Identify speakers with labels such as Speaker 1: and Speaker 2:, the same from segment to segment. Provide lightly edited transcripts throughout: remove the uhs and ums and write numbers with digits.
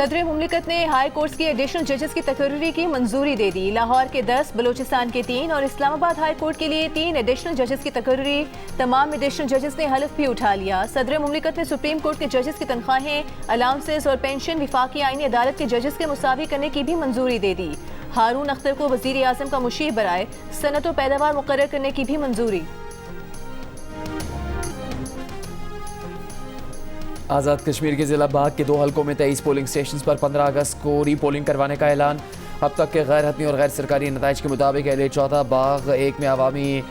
Speaker 1: सदर मुमलिकत ने high court की एडिशनल जजेस की तकर्री की मंजूरी दे दी। लाहौर के 10, बलोचिस्तान के 3 और इस्लामाबाद हाई कोर्ट के लिए 3 एडिशनल जजेस की तकर्री। तमाम एडिशनल जजेस ने हलफ भी उठा लिया। सदर मुमलिकत ने सुप्रीम कोर्ट के जजेस की तनख्वाहें, अलाउंसेस और पेंशन विफाकी आईनी अदालत के जजेस के मुसावी करने की भी मंजूरी दे दी। हारून अख्तर को वजीर आजम का मुशीर बराए सनत व पैदावार मुकर्रर करने की भी मंजूरी।
Speaker 2: आज़ाद कश्मीर के ज़िला बाग के 2 हलकों में 23 पोलिंग स्टेशन पर 15 अगस्त को रीपोलिंग करवाने का ऐलान। अब तक के गैर हतमी और गैर सरकारी नताइज के मुताबिक एल 14 बाग 1 में अवामी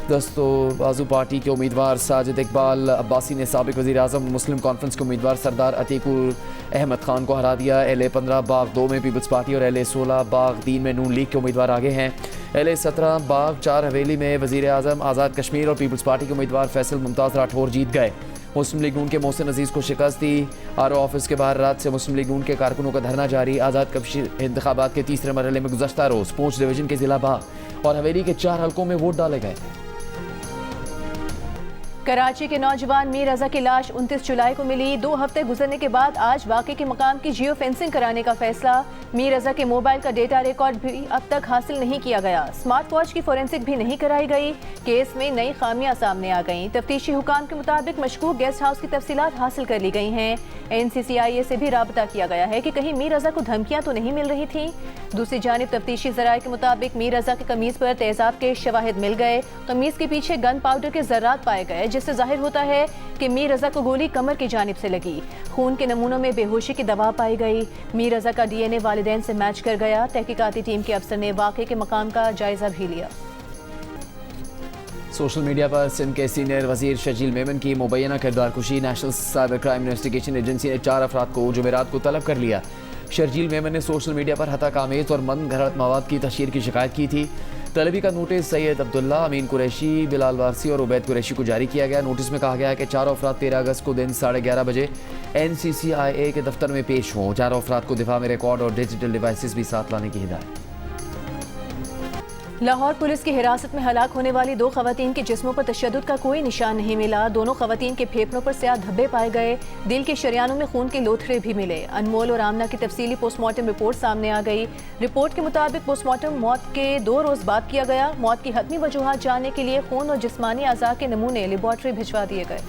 Speaker 2: दस्तोबाजू पार्टी के उम्मीदवार साजिद इकबाल अब्बासी ने साबिक वज़ीर आज़म मुस्लिम कॉन्फ्रेंस के उम्मीदवार सरदार अतीकुर अहमद खान को हरा दिया। LA 15 बाग 2 में पीपल्स पार्टी और LA 16 बाग 3 में नून लीग के उम्मीदवार आगे हैं। LA 17 बाग 4 हवेली में वज़ीर आज़म आज़ाद कश्मीर और पीपल्स पार्टी के उम्मीदवार फैसल मुमताज़ राठौर जीत गए। मुस्लिम लीग नून के मोहसिन अजीज़ को शिकस्त दी। RO ऑफिस के बाहर रात से मुस्लिम लीग नून के कारकुनों का धरना जारी। आज़ाद कश्मीर इंतखाबात के तीसरे मरहले में गुज़श्ता रोज़ पूंछ डिवीजन के ज़िला बाग और हवेली के 4 हलकों में वोट डाले गए।
Speaker 1: कराची के नौजवान मीर रजा की लाश 29 जुलाई को मिली। 2 हफ्ते गुजरने के बाद आज वाक़े के मकाम की जियो फेंसिंग कराने का फैसला। मीर रजा के मोबाइल का डेटा रिकॉर्ड भी अब तक हासिल नहीं किया गया। स्मार्ट वॉच की फोरेंसिक भी नहीं कराई गई। केस में नई खामियां सामने आ गईं। तफ्तीशी हुकाम के मुताबिक मशकूक गेस्ट हाउस की तफसीलात हासिल कर ली गई हैं। NCCIA से भी राबता किया गया है कि कहीं मीर रजा को धमकियां तो नहीं मिल रही थी। दूसरी जानिब तफ्तीशी ज़राए के मुताबिक मीर रजा की कमीज पर तेजाब के शवाहिद मिल गए। कमीज के पीछे गन पाउडर के जर्रात पाए गए, जिससे जाहिर होता है कि मीर रजा को गोली कमर की जानिब से लगी। खून के नमूनों में बेहोशी की दवा पाई गई। मीर रजा का DNA वालिदैन से मैच कर गया। तहकीकाती टीम के अफसर ने वाक़े के मकाम का जायजा भी लिया।
Speaker 2: सोशल मीडिया पर सिंध के सीनियर वजीर शर्जील मेमन की मुबैना किरदारकुशी। National cyber crime investigation agency ने 4 अफराद को जुमेरात को तलब कर लिया। शर्जील मेमन ने सोशल मीडिया पर हताकामेज और मन घड़त मवाद की तशहीर की शिकायत की थी। तलबी का नोटिस सैयद अब्दुल्ला, अमीन कुरैशी, बिलाल वारसी और उबैद कुरैशी को जारी किया गया। नोटिस में कहा गया है कि 4 अफराद 13 अगस्त को दिन 11:30 बजे NCCIA के दफ्तर में पेश हों। 4 अफराद को दिफा में रिकॉर्ड और डिजिटल डिवाइसेस भी साथ लाने की हिदायत।
Speaker 1: लाहौर पुलिस की हिरासत में हलाक होने वाली 2 खवातीन के जिस्मों पर तशद्दुद का कोई निशान नहीं मिला। दोनों खवातीन के फेफड़ों पर स्याह धब्बे पाए गए। दिल के शरियानों में खून के लोथड़े भी मिले। अनमोल और आमना की तफसीली पोस्टमार्टम रिपोर्ट सामने आ गई। रिपोर्ट के मुताबिक पोस्टमार्टम मौत के 2 रोज बाद किया गया। मौत की हतमी वजूहात जानने के लिए खून और जिस्मानी अज़ा के नमूने लेबॉर्ट्री भिजवा दिए गए।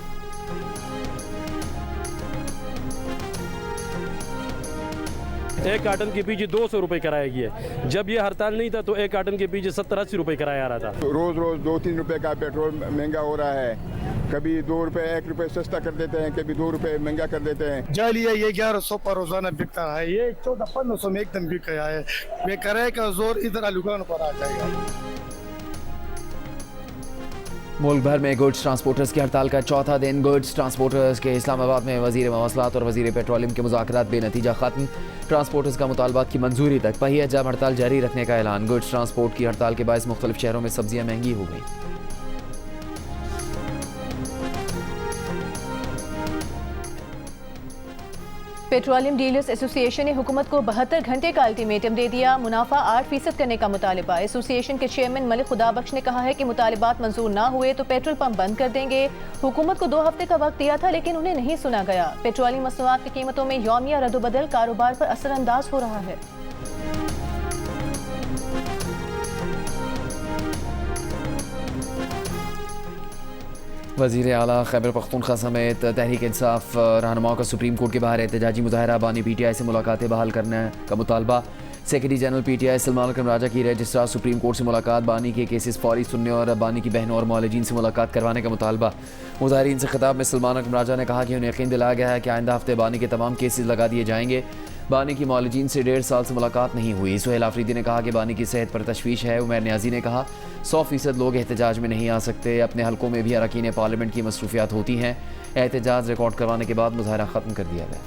Speaker 3: एक कार्टन के पीछे 200 रुपये किराया किया। जब ये हड़ताल नहीं था तो एक कार्टन के पीछे 70-80 रुपये किराया आ रहा था।
Speaker 4: रोज रोज 2-3 रुपए का पेट्रोल महंगा हो रहा है। कभी 2 रुपए 1 रुपए सस्ता कर देते हैं, कभी 2 रुपए महंगा कर देते हैं।
Speaker 5: जाली है ये 1100 पर रोजाना बिकता है, ये 1400-1500 में एकदम बिक गया है। बेकराए का जोर इधर आलूगान पर आ जाएगा।
Speaker 2: मुल्क भर में गुड्स ट्रांसपोर्टर्स की हड़ताल का 4था दिन। गुड्स ट्रांसपोर्टर्स के इस्लामाबाद में वजीर मवासलात और वजीर पेट्रोलियम के मुज़ाकरात बेनतीजा खत्म। ट्रांसपोर्टर्स का मुतालबात की मंजूरी तक पहिया जाम हड़ताल जारी रखने का ऐलान। गुड्स ट्रांसपोर्ट की हड़ताल के बायस मुख्तलिफ शहरों में सब्जियां महंगी हो गई।
Speaker 1: पेट्रोलियम डीलर्स एसोसिएशन ने हुकूमत को 72 घंटे का अल्टीमेटम दे दिया। मुनाफा 8% करने का मुतालिबा। एसोसिएशन के चेयरमैन मलिक खुदाबख्श ने कहा है कि मुतालिबात मंजूर ना हुए तो पेट्रोल पंप बंद कर देंगे। हुकूमत को 2 हफ्ते का वक्त दिया था लेकिन उन्हें नहीं सुना गया। पेट्रोलियम मसनूआत की कीमतों में यौमिया रद्दोबदल कारोबार पर असरअंदाज हो रहा है।
Speaker 2: वज़ीर आला खैबर पख्तूनख्वा समेत तहरीक इंसाफ रहनुमाओं का सुप्रीम कोर्ट के बाहर एहतजाजी मुजाहरा। बानी PTI से मुलाकातें बहाल करने का मुतालबा। सेक्रेटरी जनरल PTI सलमान अकरम राजा की रजिस्ट्रार सुप्रीम कोर्ट से मुलाकात। बानी के केसेस फौरी सुनने और बानी की बहनों और मौलजीन से मुलाकात करवाने का मुतालबा। मुजाहरीन से खिताब में सलमान अकरम राजा ने कहा कि उन्हें यकीन दिलाया गया है कि आइंदा हफ्ते बानी के तमाम केसेस लगा दिए जाएंगे। बानी की मौलजीन से 1.5 साल से मुलाकात नहीं हुई। सुहेल आफरीदी ने कहा कि बानी की सेहत पर तशवीश है। उमर न्याजी ने कहा 100% लोग एहतजाज में नहीं आ सकते। अपने हलकों में भी अरकान पार्लियामेंट की मसरूफियात होती हैं। एहतजाज रिकॉर्ड करवाने के बाद मुजाहरा ख़त्म कर दिया गया।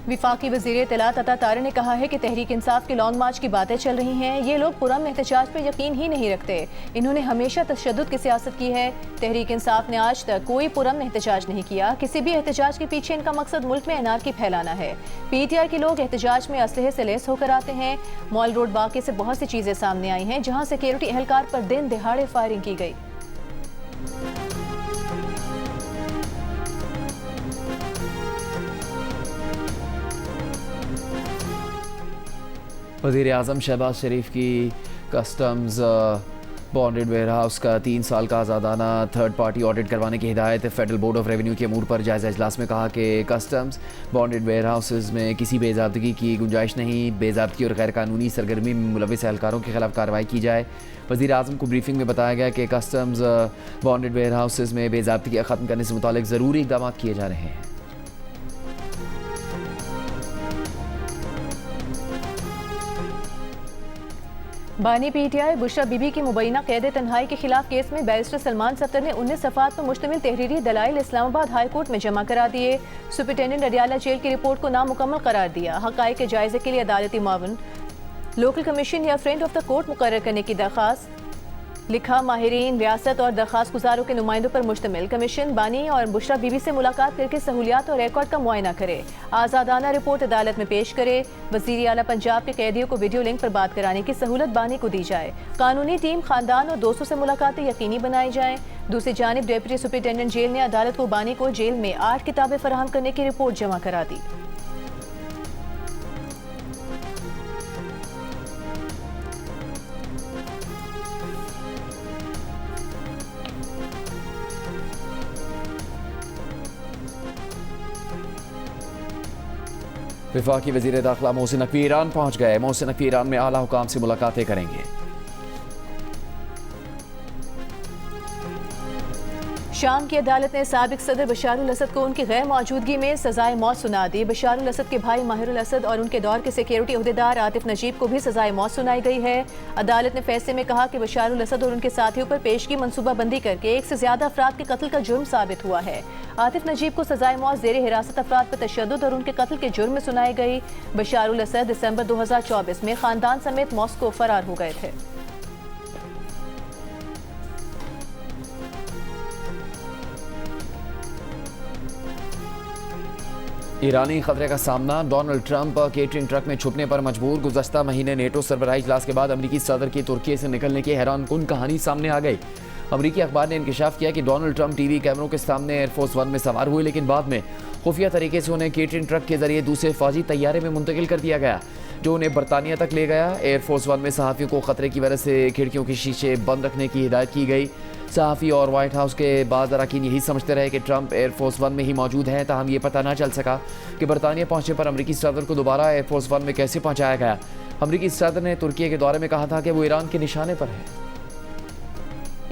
Speaker 1: विफाकी वज़ीर इत्तलात अता तारे ने कहा है कि तहरीक इंसाफ के लॉन्ग मार्च की बातें चल रही हैं। ये लोग पुरअमन एहतजाज पर यकीन ही नहीं रखते। इन्होंने हमेशा तशद्दुद की सियासत की है। तहरीक इंसाफ ने आज तक कोई पुरअमन एहतजाज नहीं किया। किसी भी एहतजाज के पीछे इनका मकसद मुल्क में अनारकी फैलाना है। PTI के लोग एहतजाज में असलहे से लैस होकर आते हैं। मॉल रोड वाक़े से बहुत सी चीज़ें सामने आई हैं, जहाँ सिक्योरिटी एहलकार पर दिन दिहाड़े फायरिंग की गई।
Speaker 2: वज़ीर आज़म शहबाज शरीफ की कस्टम्स बॉन्डेड वेयर हाउस का 3 साल का आज़ादाना थर्ड पार्टी ऑडिट करवाने की हिदायत। फेडरल बोर्ड ऑफ रेवेन्यू के अमूर पर जायज़ा इजलास में कहा कि कस्टम्स बॉन्डेड वेयर हाउसेज में किसी बेज़ाब्तगी की गुंजाइश नहीं। बेज़ाब्तगी और गैर कानूनी सरगर्मी में मुलविस एहलकारों के खिलाफ कार्रवाई की जाए। वज़ीर आज़म को ब्रीफिंग में बताया गया कि कस्टम्स बॉन्डेड वेयर हाउसेज में बेज़ाब्तगी ख़त्म करने से मुतालिक ज़रूरी इक़दाम किए जा रहे हैं।
Speaker 1: बानी PTI बुशरा बीबी की मुबैना कैद तन्हाई के खिलाफ केस में बैरिस्टर सलमान सफ्तर ने 19 सफ़ात पर मुश्तमिल तहरीरी दलाइल इस्लामाबाद हाई कोर्ट में जमा करा दिए। सुपरिटेंडेंट अडियाला जेल की रिपोर्ट को नामुकम्मल करार दिया। हक़ाइक़ के जायजे के लिए अदालती मावन, लोकल कमीशन या फ्रेंड ऑफ द कोर्ट मुकर्रर करने की दरख्वास्त। लिखा माहिरीन, रियासत और दरख्वास्त गुजारों के नुमाइंदों पर मुश्तमिल कमीशन बानी और बुशरा बीबी से मुलाकात करके सहूलियात और रिकॉर्ड का मुआयना करे। आज़ादाना रिपोर्ट अदालत में पेश करे। वज़ीर आला पंजाब के कैदियों को वीडियो लिंक पर बात कराने की सहूलत बानी को दी जाए। कानूनी टीम, खानदान और दोस्तों से मुलाकातें यकीनी बनाई जाएँ। दूसरी जानिब डिप्टी सुपरिटेंडेंट जेल ने अदालत को बानी को जेल में 8 किताबें फराहम करने की रिपोर्ट जमा करा दी।
Speaker 2: वफाकी वज़ीर दाखिला मोहसिन नकवी ईरान पहुँच गए। मोहसिन नकवी ईरान में आला हुकाम से मुलाकातें करेंगे।
Speaker 1: शाम की अदालत ने साबिक सदर बशारुल असद को उनकी गैर मौजूदगी में सजाए मौत सुना दी। बशारुल असद के भाई माहिरुल असद और उनके दौर के सिक्योरिटी अहदेदार आतिफ नजीब को भी सजाए मौत सुनाई गई है। अदालत ने फैसले में कहा कि बशारुल असद और उनके साथियों पर पेशगी मनसूबाबंदी करके 1 से ज्यादा अफराद के कत्ल का जुर्म साबित हुआ है। आतिफ नजीब को सजाए मौत ज़ेर हिरासत अफराद पर तशद्दुद और उनके कत्ल के जुर्म में सुनाई गई। बशारुल असद दिसंबर 2024 में खानदान समेत मॉस्को फरार हो गए थे।
Speaker 2: ईरानी खतरे का सामना, डोनाल्ड ट्रंप केटरिंग ट्रक में छुपने पर मजबूर। गुज़श्ता महीने नेटो सरबराही इजलास के बाद अमरीकी सदर की तुर्की से निकलने की हैरानकुन कहानी सामने आ गई। अमरीकी अखबार ने इंकशाफ किया कि डोनाल्ड ट्रंप टीवी कैमरों के सामने एयरफोर्स 1 में सवार हुए, लेकिन बाद में खुफिया तरीके से उन्हें केटरिंग ट्रक के जरिए दूसरे फौजी तैयारे में मुंतकिल कर दिया गया, जो उन्हें बरतानिया तक ले गया। एयरफोर्स 1 में सहाफ़ियों को खतरे की वजह से खिड़कियों के शीशे बंद रखने की हिदायत की गई। सहाफ़ी और वाइट हाउस के बाद अरकान यही समझते रहे कि ट्रंप एयरफोर्स 1 में ही मौजूद हैं, ताहम ये पता ना चल सका कि बरतानिया पहुंचने पर अमरीकी सदर को दोबारा एयरफोर्स 1 में कैसे पहुंचाया गया। अमरीकी सदर ने तुर्की के दौरे में कहा था कि वो ईरान के निशाने पर है।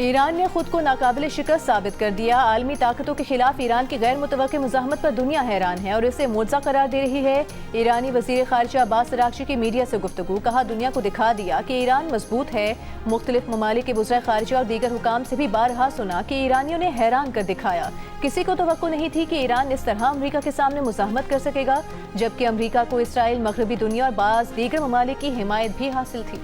Speaker 1: ईरान ने खुद को नाकाबिल शिकस्त साबित कर दिया। आलमी ताकतों के खिलाफ ईरान की गैर मुतवक्की मुज़ाहमत पर दुनिया हैरान है और इसे मुआवजा करार दे रही है। ईरानी वज़ीर ख़ारिजा अब्बास अराग़ची की मीडिया से गुफ्तगू, कहा दुनिया को दिखा दिया कि ईरान मजबूत है। मुख्तलिफ ममालिक के वज़ीर ख़ारिजा और दीगर हुकाम से भी बारहा सुना कि ईरानियों ने हैरान कर दिखाया। किसी को तवक्को नहीं थी कि ईरान इस तरह अमरीका के सामने मुज़ाहमत कर सकेगा, जबकि अमरीका को इसराइल, मगरबी दुनिया और बाज़ दीगर ममालिक की हिमायत भी हासिल थी।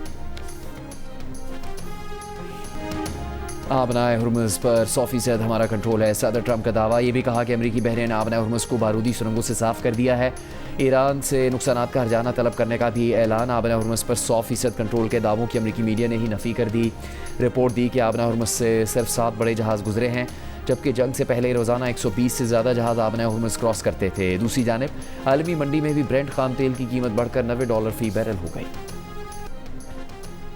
Speaker 2: आबनाए हुर्मुज़ पर 100% हमारा कंट्रोल है, सदर ट्रंप का दावा। ये भी कहा कि अमरीकी बहरें ने आबनाए हुर्मुज़ को बारूदी सुरंगों से साफ कर दिया है। ईरान से नुकसानात का हर्जाना तलब करने का भी ऐलान। आबनाए हुर्मुज़ पर 100% कंट्रोल के दावों की अमरीकी मीडिया ने ही नफ़ी कर दी। रिपोर्ट दी कि आबनाए हुर्मुज़ से सिर्फ 7 बड़े जहाज़ गुजरे हैं, जबकि जंग से पहले रोज़ाना 120 से ज़्यादा जहाज़ आबनाए हुर्मुज़ क्रॉस करते थे। दूसरी जानिब आलमी मंडी में भी ब्रेंट खाम तेल की कीमत बढ़कर $90 फ़ी बैरल हो गई।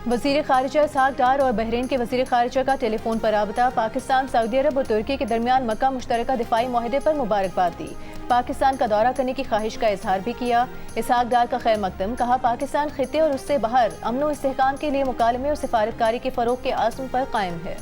Speaker 1: वज़ीर ख़ारिजा इसहाक़ डार और बहरीन के वज़ीर ख़ारिजा का टेलीफोन पर राबता। पाकिस्तान, सऊदी अरब और तुर्की के दरमियान मक्का मुश्तरका दिफाई मुआहदे पर मुबारकबाद दी। पाकिस्तान का दौरा करने की ख्वाहिश का इजहार भी किया। इसहाक़ डार का खैर मकदम, कहा पाकिस्तान खित्ते और उससे बाहर अमन व इस्तेहकाम के लिए मुकालमे और सिफारतकारी के फ़रोग़ के आज़म पर कायम है।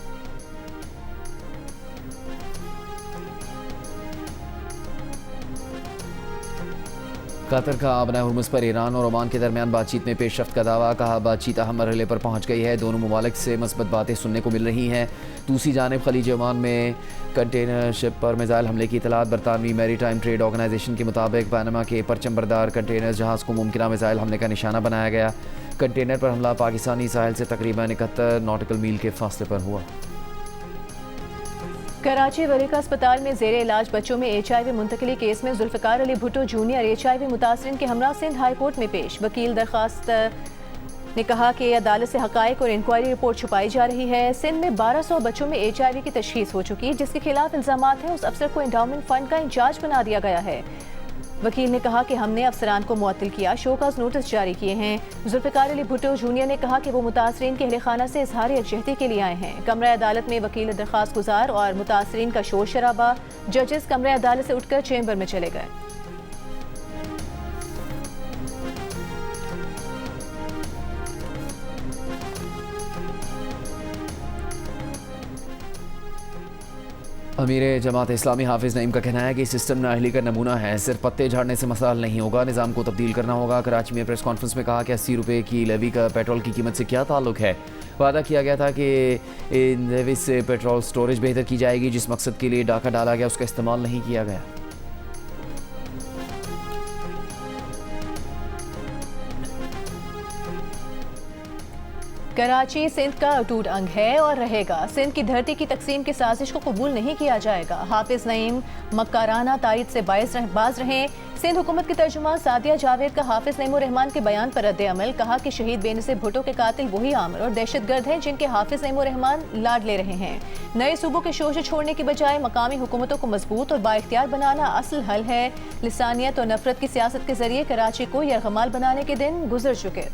Speaker 2: कतर का आबना हुर्मुज़ पर ईरान और ओमान के दरमियान बातचीत में पेशरफ्त का दावा। कहा बातचीत अहम मरहले पर पहुँच गई है। दोनों ममालिक से मस्बत बातें सुनने को मिल रही हैं। दूसरी जानिब खलीज ओमान में कंटेनर शिप पर मिसाइल हमले की इतलात। बरतानवी मैरी टाइम ट्रेड ऑर्गेनाइजेशन के मुताबिक पनामा के परचम बरदार कंटेनर जहाज़ को मुमकिन मिसाइल हमले का निशाना बनाया गया। कंटेनर पर हमला पाकिस्तानी साहिल से तकरीबन 71 नॉटिकल मील के फासले पर हुआ।
Speaker 1: कराची वरीका अस्पताल में जेर इलाज बच्चों में HIV मुंतकिली केस में जुल्फ़िकार अली भुट्टो जूनियर HIV मुतासरीन के हमरा सिंध हाई कोर्ट में पेश। वकील दरखास्त ने कहा कि अदालत से हक़ाइक़ और इंक्वायरी रिपोर्ट छुपाई जा रही है। सिंध में 1200 बच्चों में HIV की तशख़ीस हो चुकी, जिसके खिलाफ इल्ज़ामात हैं। उस अफसर को एंडाउमेंट फ़ंड का इंचार्ज बना दिया गया है। वकील ने कहा कि हमने अफसरान को मुअत्तल किया, शोकाज नोटिस जारी किए हैं। जुल्फ़िकार अली भुट्टो जूनियर ने कहा कि वो मुतासरीन के अहले खाना से इजहार यकजहती के लिए आए हैं। कमरा अदालत में वकील दरखास्त गुजार और मुतासरीन का शोर शराबा। जजेस कमरा अदालत से उठकर चैम्बर में चले गए।
Speaker 2: अमीर जमात इस्लामी हाफिज़ नईम का कहना है कि सिस्टम नाअहली का नमूना है। सिर्फ पत्ते झाड़ने से मसला नहीं होगा, निज़ाम को तब्दील करना होगा। कराची में प्रेस कॉन्फ्रेंस में कहा कि 80 रुपये की लेवी का पेट्रोल की कीमत से क्या ताल्लुक है। वादा किया गया था कि इन लेवी से पेट्रोल स्टोरेज बेहतर की जाएगी। जिस मकसद के लिए डाका डाला गया उसका इस्तेमाल नहीं किया गया।
Speaker 1: कराची सिंध का अटूट अंग है और रहेगा। सिंध की धरती की तकसीम की साजिश को कबूल नहीं किया जाएगा। हाफिज नईम मक्काराना तारीद से बाज रहे। सिंध हुकूमत की तर्जुमान सादिया जावेद का हाफिज नईम रहमान के बयान पर रद्द अमल। कहा कि शहीद बेनज़ीर भुट्टो के कातिल वही आमिर और दहशतगर्द हैं जिनके हाफिज नईम रहमान लाड ले रहे हैं। नए सूबों के शोशे छोड़ने की बजाय मकामी हुकूमतों को मजबूत और बाइख्तियार बनाना असल हल है। लिसानियत और नफरत की सियासत के जरिए कराची को यरगमाल बनाने के दिन गुजर चुके।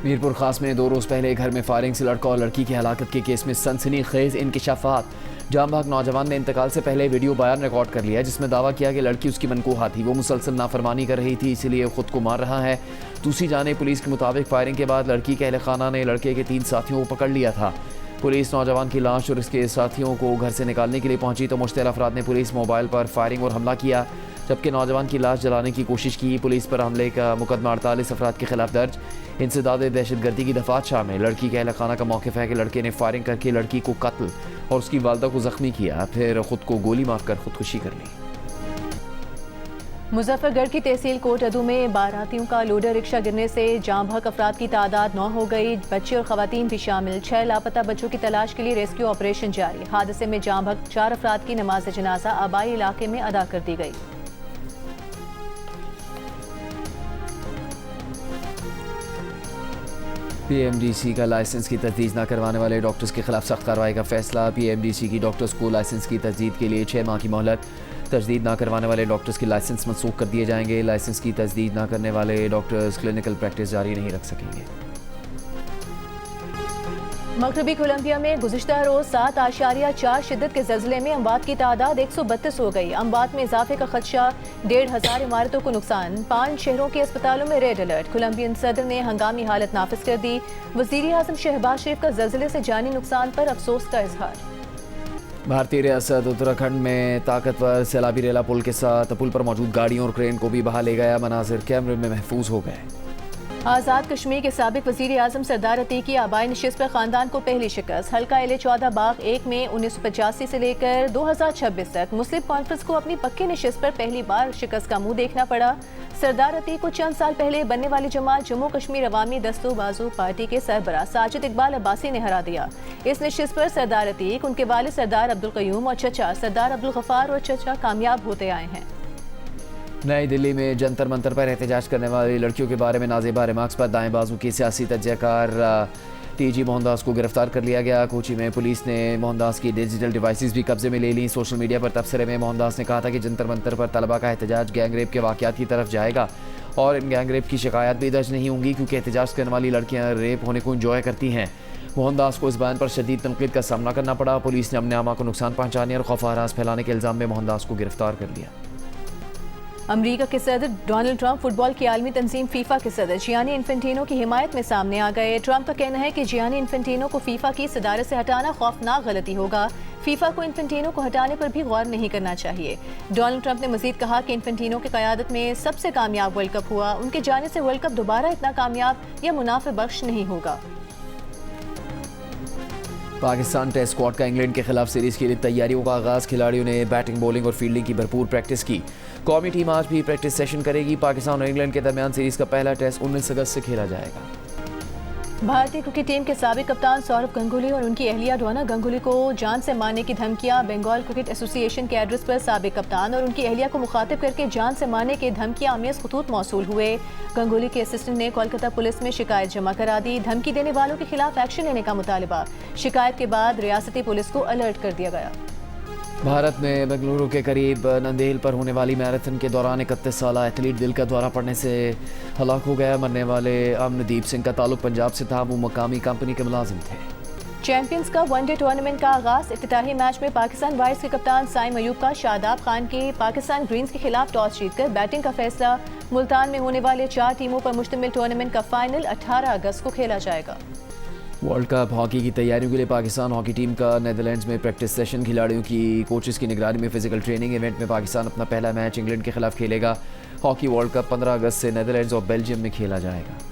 Speaker 2: मीरपुर खास में 2 रोज़ पहले घर में फायरिंग से लड़का और लड़की की हलाकत के केस में सनसनीखेज इंकशाफात। जाम भाग नौजवान ने इंतकाल से पहले वीडियो बयान रिकॉर्ड कर लिया, जिसमें दावा किया कि लड़की उसकी मनकूहा थी। वो मुसलसल नाफरमानी कर रही थी, इसलिए खुद को मार रहा है। दूसरी जानिब पुलिस के मुताबिक फायरिंग के बाद लड़की के अहले खाना ने लड़के के 3 साथियों को पकड़ लिया था। पुलिस नौजवान की लाश और उसके साथियों को घर से निकालने के लिए पहुंची तो मुश्तल अफराद ने पुलिस मोबाइल पर फायरिंग और हमला किया, जबकि नौजवान की लाश जलाने की कोशिश की। पुलिस पर हमले का मुकदमा 48 अफराद के खिलाफ दर्ज। इंसदाद दहशतगर्दी की दफात शामिल। लड़की के अहले खाना का मौक़िफ़ है कि लड़के ने फायरिंग करके लड़की को कत्ल और उसकी वालदा को ज़ख्मी किया, फिर खुद को गोली मारकर खुदकुशी कर ली।
Speaker 1: मुजफ्फरगढ़ की तहसील कोटअदू में बारातियों का लोडर रिक्शा गिरने से जाम भाग अफराद की तादाद 9 हो गई। बच्चे और खवातीन भी शामिल। 6 लापता बच्चों की तलाश के लिए रेस्क्यू ऑपरेशन जारी। हादसे में जाम भाग 4 अफराद की नमाज जनाजा आबाई इलाके में अदा कर दी गई।
Speaker 2: PMDC का लाइसेंस की तजदीद न करवाने वाले डॉक्टर्स के खिलाफ सख्त कार्रवाई का फैसला। PMDC की डॉक्टर्स को लाइसेंस की तजदीद के लिए 6 माह की मोहलत। तजदीद न करवाने वाले डॉक्टर्स के लाइसेंस मनसूख कर दिए जाएंगे। लाइसेंस की तजदीद न करने वाले डॉक्टर्स क्लिनिकल प्रैक्टिस जारी नहीं रख सकेंगे।
Speaker 1: मगरबी कोलंबिया में गुज़िश्ता रोज 7.4 शिद्दत के ज़लज़ले में अमवात की तादाद 132 हो गई। अमवात में इजाफे का खदशा। 1,500 इमारतों को नुकसान। 5 शहरों के अस्पतालों में रेड अलर्ट। कोलंबियन सदर ने हंगामी हालत नाफिज कर दी। वज़ीर आज़म शहबाज शरीफ का ज़लज़ले से जानी नुकसान पर अफसोस का इजहार।
Speaker 2: भारतीय रियासत उत्तराखंड में ताकतवर सैलाबी रेला पुल के साथ पुल पर मौजूद गाड़ियों और क्रेन को भी बहा ले गया। मनाजिर कैमरे में महफूज हो गए।
Speaker 1: आज़ाद कश्मीर के साबिक वज़ीर आज़म सरदार अतीक की आबाई नशिस्त पर ख़ानदान को पहली शिकस्त। हल्का LA-14 बाग 1 में 1985 से लेकर 2026 तक मुस्लिम कॉन्फ्रेंस को अपनी पक्की नशिस्त पर पहली बार शिकस्त का मुंह देखना पड़ा। सरदार अतीक को चंद साल पहले बनने वाली जमात जम्मू कश्मीर अवामी दस्तो बाजू पार्टी के सरबराह साजिद इकबाल अब्बासी ने हरा दिया। इस नशिस्त पर सरदार अतीक, उनके वालिद सरदार अब्दुल क़य्यूम और चचा सरदार अब्दुल गफ्फार और चचा कामयाब होते आए हैं।
Speaker 2: नई दिल्ली में जंतर मंतर पर एहतजाज करने वाली लड़कियों के बारे में नाजेबा रिमार्क्स पर दाएं बाजू की सियासी तज्ज़ियाकार TG मोहनदास को गिरफ्तार कर लिया गया। कोची में पुलिस ने मोहनदास की डिजिटल डिवाइसेस भी कब्जे में ले ली। सोशल मीडिया पर तबसरे में मोहनदास ने कहा था कि जंतर मंतर पर तलबा का एहतजाज गैंग रेप के वाक़यात की तरफ जाएगा और इन गैंग रेप की शिकायत भी दर्ज नहीं होंगी, क्योंकि एहतजाज करने वाली लड़कियाँ रेप होने को इंजॉय करती हैं। मोहनदास को इस बयान पर शदीद तनकीद का सामना करना पड़ा। पुलिस ने अपने आमा को नुकसान पहुँचाने और खौफ आराज फैलाने के इल्ज़ाम में मोहनदास को गिरफ्तार कर लिया।
Speaker 1: अमेरिका के सदर डोनाल्ड ट्रंप फुटबॉल की आलमी तंजीम फीफा के सदर जियानी इन्फेंटिनो की हिमायत में सामने आ गए। ट्रंप का कहना है कि जियानी इन्फेंटिनो को फीफा की सदारत से हटाना खौफनाक गलती होगा। फीफा को इन्फेंटिनो को हटाने पर भी गौर नहीं करना चाहिए। डोनाल्ड ट्रंप ने मजीद कहा कि इन्फेंटिनो की क़यादत में सबसे कामयाब वर्ल्ड कप हुआ, उनके जाने से वर्ल्ड कप दोबारा इतना कामयाब या मुनाफे बख्श नहीं होगा।
Speaker 2: पाकिस्तान टेस्ट स्क्वाड का इंग्लैंड के खिलाफ सीरीज के लिए तैयारियों का आगाज़। खिलाड़ियों ने बैटिंग, बॉलिंग और फील्डिंग की भरपूर प्रैक्टिस की। कौमी टीम आज भी प्रैक्टिस सेशन करेगी। पाकिस्तान और इंग्लैंड के दरमियान सीरीज का पहला टेस्ट 19 अगस्त से खेला जाएगा।
Speaker 1: भारतीय क्रिकेट टीम के साबिक कप्तान सौरव गंगुली और उनकी अहलिया डोना गंगुली को जान से मारने की धमकियां। बंगाल क्रिकेट एसोसिएशन के एड्रेस पर साबिक कप्तान और उनकी अहलिया को मुखातिब करके जान से मारने की धमकियां अमीस खतूत मौसूल हुए। गंगुली के असिस्टेंट ने कोलकाता पुलिस में शिकायत जमा करा दी। धमकी देने वालों के खिलाफ एक्शन लेने का मुतालबा। शिकायत के बाद रियासती पुलिस को अलर्ट कर दिया गया।
Speaker 2: भारत में बेंगलुरु के करीब नंदेल पर होने वाली मैराथन के दौरान 31 साल एथलीट दिल का दौरा पड़ने से हलाक हो गया। मरने वाले अमनदीप सिंह का ताल्लुक पंजाब से था। वो मकामी कंपनी के मुलाजिम थे।
Speaker 1: चैंपियंस कप वनडे टूर्नामेंट का आगाज। इफ्तिताही मैच में पाकिस्तान वाइट्स के कप्तान साइम अयूब का शादाब खान के पाकिस्तान ग्रीन्स के खिलाफ टॉस जीतकर बैटिंग का फैसला। मुल्तान में होने वाले 4 टीमों पर मुश्तमिल टूर्नामेंट का फाइनल 18 अगस्त को खेला जाएगा।
Speaker 2: वर्ल्ड कप हॉकी की तैयारियों के लिए पाकिस्तान हॉकी टीम का नेदरलैंड्स में प्रैक्टिस सेशन। खिलाड़ियों की कोचेस की निगरानी में फिजिकल ट्रेनिंग। इवेंट में पाकिस्तान अपना पहला मैच इंग्लैंड के खिलाफ खेलेगा। हॉकी वर्ल्ड कप 15 अगस्त से नेदरलैंड्स और बेल्जियम में खेला जाएगा।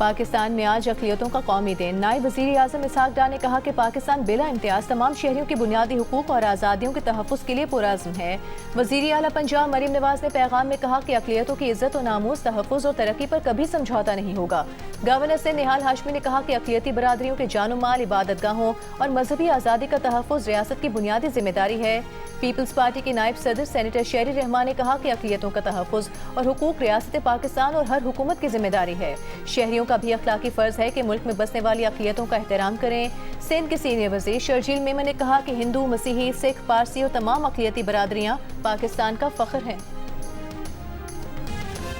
Speaker 1: पाकिस्तान में आज अक़लियतों का कौमी दिन। नायब वज़ीर आज़म इसहाक डार ने कहा कि पाकिस्तान बिला इम्तियाज़ तमाम शहरियों के बुनियादी हुकूक और आज़ादियों के तहफ़्फ़ुज़ के लिए पुरअज़्म है। वज़ीर आला पंजाब मरीम नवाज़ ने पैगाम में कहा कि अक़लियतों की इज़्ज़त और नामूस, तहफ़्फ़ुज़ और तरक्की पर कभी समझौता नहीं होगा। गवर्नर से निहाल हाशमी ने कहा कि अक़लियती बरादरियों के जानो माल, इबादतगाहों और मजहबी आज़ादी का तहफ़्फ़ुज़ रियासत की बुनियादी जिम्मेदारी है। पीपल्स पार्टी के नायब सदर सेनेटर शेरी रहमान ने कहा कि अक़लियतों का तहफ़्फ़ुज़ और हुकूक रियासत पाकिस्तान और हर हुकूमत की जिम्मेदारी है। शहरियों का भी अखलाकी फ़र्ज़ है कि मुल्क में बसने वाली अक़लियतों का एहतराम करें। सिंध के सीनियर वज़ीर शर्जील मेमन ने कहा कि हिंदू, मसीही, सिख, पारसी और तमाम अक़लियती बरादरियाँ पाकिस्तान का फ़ख्र हैं।